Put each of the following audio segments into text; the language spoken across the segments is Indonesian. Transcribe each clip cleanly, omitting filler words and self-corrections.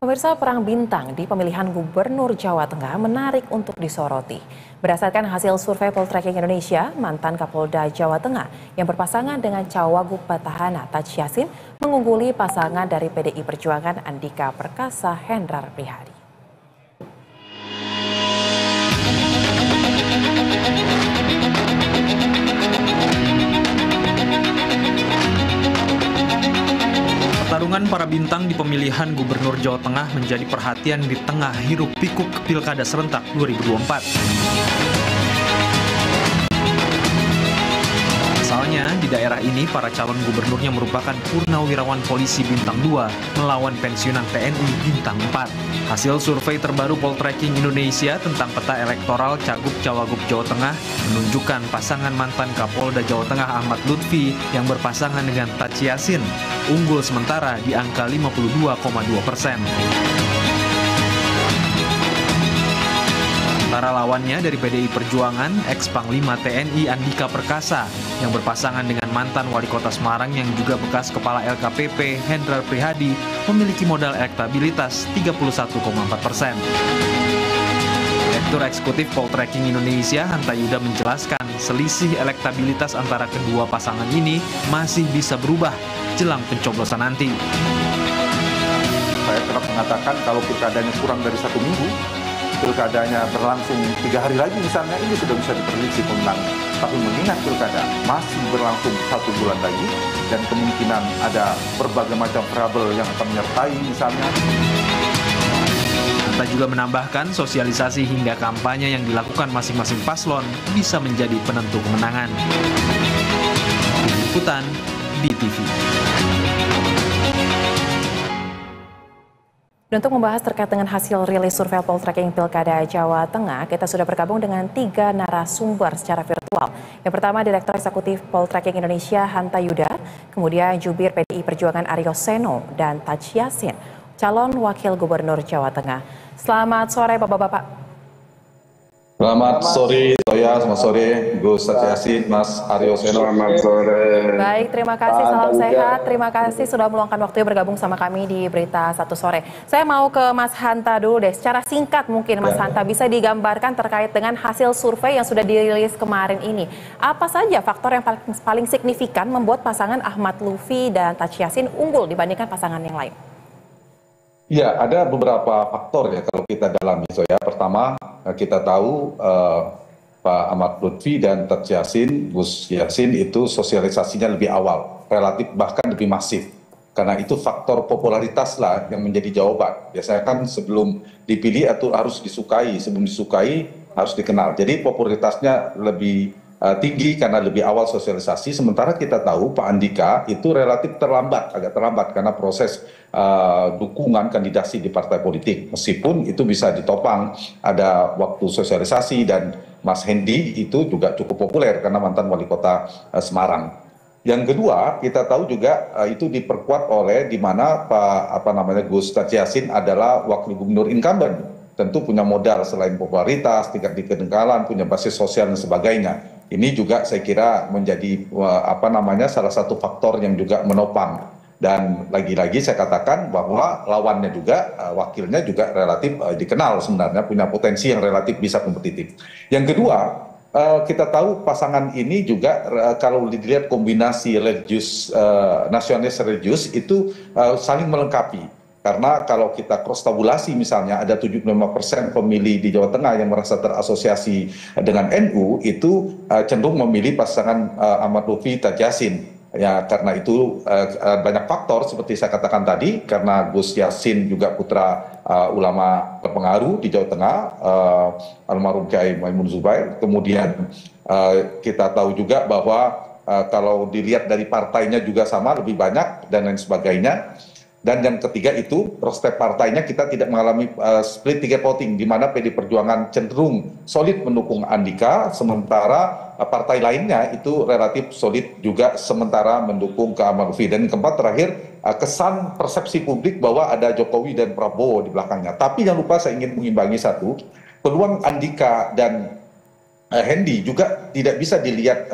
Pemirsa, perang bintang di pemilihan Gubernur Jawa Tengah menarik untuk disoroti. Berdasarkan hasil survei Poltreking Indonesia, mantan Kapolda Jawa Tengah yang berpasangan dengan Cawagup Petahana Taj Yassin mengungguli pasangan dari PDI Perjuangan Andika Perkasa Hendrar Prihadi. Pertarungan para bintang di pemilihan Gubernur Jawa Tengah menjadi perhatian di tengah hiruk-pikuk Pilkada serentak 2024. Pasalnya, di daerah ini para calon gubernurnya merupakan purnawirawan polisi bintang 2 melawan pensiunan TNI bintang 4. Hasil survei terbaru Poltreking Indonesia tentang peta elektoral Cagup-Cawagup Jawa Tengah menunjukkan pasangan mantan Kapolda Jawa Tengah Ahmad Lutfi yang berpasangan dengan Taj Yassin unggul sementara di angka 52,2%. Sementara lawannya dari PDI Perjuangan, ex-Panglima TNI Andika Perkasa yang berpasangan dengan mantan Wali Kota Semarang yang juga bekas Kepala LKPP Hendrar Prihadi memiliki modal elektabilitas 31,4%. Direktur Eksekutif Poltreking Indonesia Hanta Yuda menjelaskan selisih elektabilitas antara kedua pasangan ini masih bisa berubah jelang pencoblosan nanti. Saya kerap mengatakan kalau pilkadanya kurang dari 1 minggu, pilkadanya berlangsung 3 hari lagi misalnya, ini sudah bisa diprediksi pemenang. Tapi mengingat pilkada masih berlangsung 1 bulan lagi dan kemungkinan ada berbagai macam variabel yang akan menyertai misalnya. Anta juga menambahkan sosialisasi hingga kampanye yang dilakukan masing-masing paslon bisa menjadi penentu kemenangan. Liputan BTV. Untuk membahas terkait dengan hasil rilis survei Poltreking Pilkada Jawa Tengah, kita sudah bergabung dengan 3 narasumber secara virtual. Yang pertama, Direktur Eksekutif Poltreking Indonesia Hanta Yuda, kemudian Jubir PDI Perjuangan Aryo Seno, dan Taj Yassin, calon Wakil Gubernur Jawa Tengah. Selamat sore Bapak-Bapak. Selamat sore, Toya. Selamat sore, Gus Taj Yassin, Mas Aryo Seno. Selamat sore. Baik, terima kasih. Salam sehat. Terima kasih sudah meluangkan waktu bergabung sama kami di Berita 1 Sore. Saya mau ke Mas Hanta dulu deh. Secara singkat mungkin Mas Hanta bisa digambarkan terkait dengan hasil survei yang sudah dirilis kemarin ini. Apa saja faktor yang paling signifikan membuat pasangan Ahmad Lutfi dan Taj Yassin unggul dibandingkan pasangan yang lain? Ya, ada beberapa faktor ya kalau kita dalami. So ya, pertama kita tahu Pak Ahmad Lutfi dan Taj Yassin, Gus Yassin itu sosialisasinya lebih awal, relatif bahkan lebih masif. Karena itu faktor popularitas lah yang menjadi jawaban. Biasanya kan sebelum dipilih atau harus disukai, sebelum disukai harus dikenal. Jadi popularitasnya lebih tinggi karena lebih awal sosialisasi. Sementara kita tahu Pak Andika itu relatif terlambat, agak terlambat karena proses dukungan kandidasi di partai politik. Meskipun itu bisa ditopang, ada waktu sosialisasi, dan Mas Hendi itu juga cukup populer karena mantan Wali Kota Semarang. Yang kedua, kita tahu juga itu diperkuat oleh di mana Gus Taj Yassin adalah Wakil Gubernur incumbent. Tentu punya modal selain popularitas, tingkat kedengkalan, punya basis sosial dan sebagainya. Ini juga saya kira menjadi salah satu faktor yang juga menopang. Dan lagi-lagi saya katakan bahwa lawannya juga, wakilnya juga relatif dikenal sebenarnya, punya potensi yang relatif bisa kompetitif. Yang kedua, kita tahu pasangan ini juga kalau dilihat kombinasi religius, nasionalis religius itu saling melengkapi. Karena kalau kita cross tabulasi misalnya ada 75% pemilih di Jawa Tengah yang merasa terasosiasi dengan NU itu cenderung memilih pasangan Ahmad Lutfi Taj Yassin. Ya, karena itu banyak faktor seperti saya katakan tadi, karena Gus Yassin juga putra ulama berpengaruh di Jawa Tengah, almarhum Kiai Maimun Zubair. Kemudian kita tahu juga bahwa kalau dilihat dari partainya juga sama, lebih banyak dan lain sebagainya. Dan yang ketiga itu, prospek partainya kita tidak mengalami split ticket voting, di mana PD Perjuangan cenderung solid mendukung Andika, sementara partai lainnya itu relatif solid juga sementara mendukung ke Ahmad Lutfi. Dan keempat terakhir, kesan persepsi publik bahwa ada Jokowi dan Prabowo di belakangnya. Tapi jangan lupa saya ingin mengimbangi satu, peluang Andika dan Hendi juga tidak bisa dilihat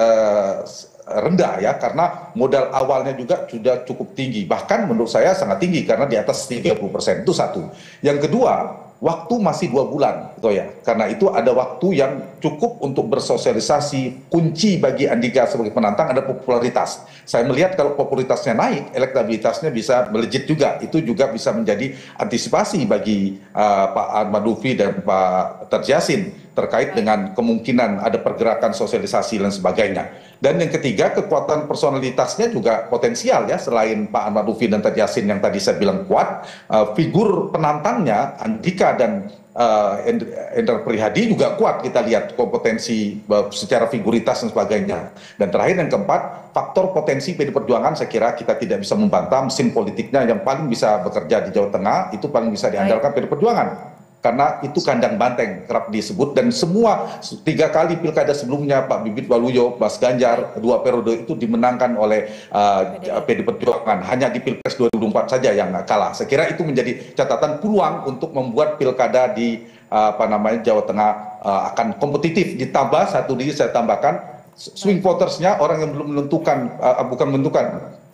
rendah ya, karena modal awalnya juga sudah cukup tinggi, bahkan menurut saya sangat tinggi karena di atas 30%. Itu satu. Yang kedua, waktu masih 2 bulan, gitu ya. Karena itu ada waktu yang cukup untuk bersosialisasi. Kunci bagi Andika sebagai penantang ada popularitas. Saya melihat kalau popularitasnya naik, elektabilitasnya bisa melejit juga. Itu juga bisa menjadi antisipasi bagi Pak Ahmad Lutfi dan Pak Terjassin terkait dengan kemungkinan ada pergerakan sosialisasi dan sebagainya. Dan yang ketiga, kekuatan personalitasnya juga potensial ya, selain Pak Ahmad Lutfi dan Terjassin yang tadi saya bilang kuat, figur penantangnya Andika dan Endra Prihadi juga kuat, kita lihat kompetensi secara figuritas dan sebagainya. Dan terakhir yang keempat, faktor potensi PD Perjuangan, saya kira kita tidak bisa membantah mesin politiknya yang paling bisa bekerja di Jawa Tengah, itu paling bisa diandalkan PD Perjuangan. Karena itu kandang banteng kerap disebut, dan semua 3 kali pilkada sebelumnya Pak Bibit Waluyo, Mas Ganjar 2 periode itu dimenangkan oleh PD Perjuangan. Hanya di Pilpres 2024 saja yang kalah. Saya kira itu menjadi catatan peluang untuk membuat pilkada di Jawa Tengah akan kompetitif. Ditambah satu lagi saya tambahkan, swing votersnya orang yang belum menentukan, bukan menentukan,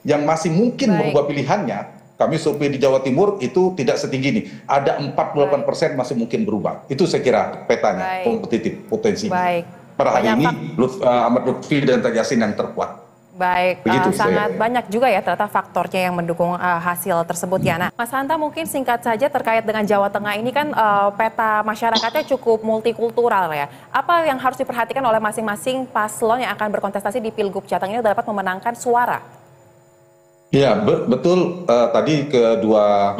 yang masih mungkin merubah pilihannya. Kami survei di Jawa Timur itu tidak setinggi ini. Ada 48% masih mungkin berubah. Itu saya kira petanya, kompetitif, potensinya. Per hari ini Ahmad Lutfi dan Terjassin yang terkuat. Baik, sangat banyak juga ya ternyata faktornya yang mendukung hasil tersebut ya. Nah, Mas Hanta mungkin singkat saja terkait dengan Jawa Tengah ini kan peta masyarakatnya cukup multikultural ya. Apa yang harus diperhatikan oleh masing-masing paslon yang akan berkontestasi di Pilgub Jateng ini dapat memenangkan suara? Ya, betul. Tadi kedua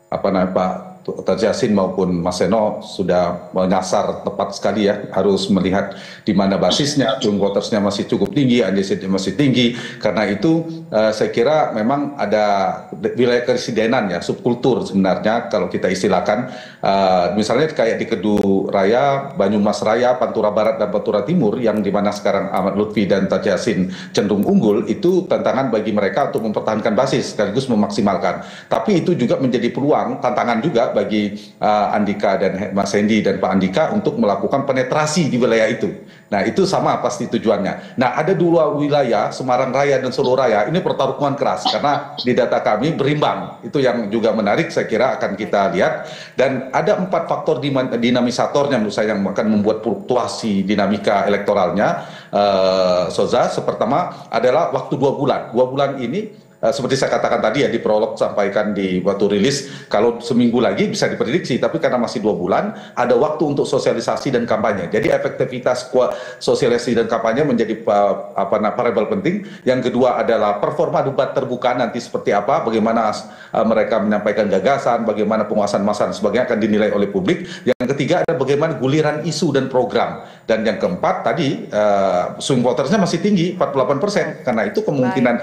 Pak Terjassin maupun Mas Seno sudah menyasar tepat sekali ya. Harus melihat di mana basisnya, swing votersnya masih cukup tinggi, undecided masih tinggi. Karena itu saya kira memang ada wilayah keresidenan ya, subkultur sebenarnya kalau kita istilahkan. Misalnya kayak di Kedu Raya, Banyumas Raya, Pantura Barat dan Pantura Timur, yang dimana sekarang Ahmad Lutfi dan Terjassin cenderung unggul, itu tantangan bagi mereka untuk mempertahankan basis sekaligus memaksimalkan. Tapi itu juga menjadi peluang, tantangan juga bagi Andika dan Mas Hendy dan Pak Andika untuk melakukan penetrasi di wilayah itu. Nah, itu sama pasti tujuannya. Nah, ada 2 wilayah, Semarang Raya dan Solo Raya, ini pertarungan keras karena di data kami berimbang. Itu yang juga menarik, saya kira akan kita lihat. Dan ada 4 faktor dinamisatornya menurut saya yang akan membuat fluktuasi dinamika elektoralnya. Soza, pertama adalah waktu 2 bulan. 2 bulan ini seperti saya katakan tadi ya, di prolog sampaikan di waktu rilis, kalau seminggu lagi bisa diprediksi, tapi karena masih 2 bulan, ada waktu untuk sosialisasi dan kampanye. Jadi efektivitas sosialisasi dan kampanye menjadi variabel penting. Yang kedua adalah performa debat terbuka nanti seperti apa, bagaimana mereka menyampaikan gagasan, bagaimana penguasaan massa dan sebagainya akan dinilai oleh publik. Yang ketiga ada bagaimana guliran isu dan program. Dan yang keempat tadi, swing votersnya masih tinggi, 48%. Karena itu kemungkinan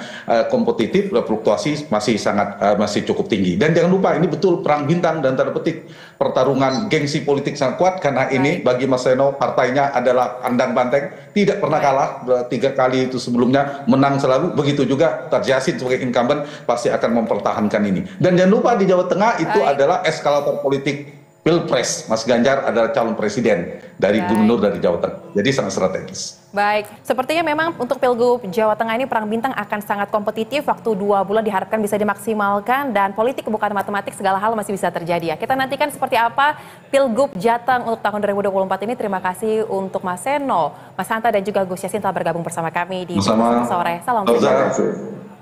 kompetitif, fluktuasi masih cukup tinggi. Dan jangan lupa ini betul perang bintang dan tanda petik, pertarungan gengsi politik sangat kuat karena ini bagi Mas Seno partainya adalah kandang banteng, tidak pernah kalah 3 kali itu sebelumnya, menang selalu. Begitu juga Terjassin sebagai incumbent pasti akan mempertahankan ini. Dan jangan lupa di Jawa Tengah itu adalah eskalator politik Pilpres. Mas Ganjar adalah calon presiden dari gubernur dari Jawa Tengah. Jadi sangat strategis. Baik, sepertinya memang untuk Pilgub Jawa Tengah ini perang bintang akan sangat kompetitif. Waktu 2 bulan diharapkan bisa dimaksimalkan dan politik bukan matematik, segala hal masih bisa terjadi ya. Kita nantikan seperti apa Pilgub Jateng untuk tahun 2024 ini. Terima kasih untuk Mas Seno, Mas Hanta dan juga Gus Yassin telah bergabung bersama kami di sore. Salam sejahtera.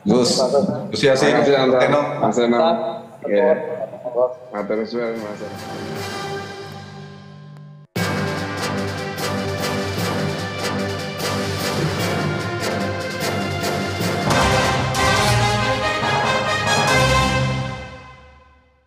Gus Yassin, Mas Seno. Ya. Mas Seno.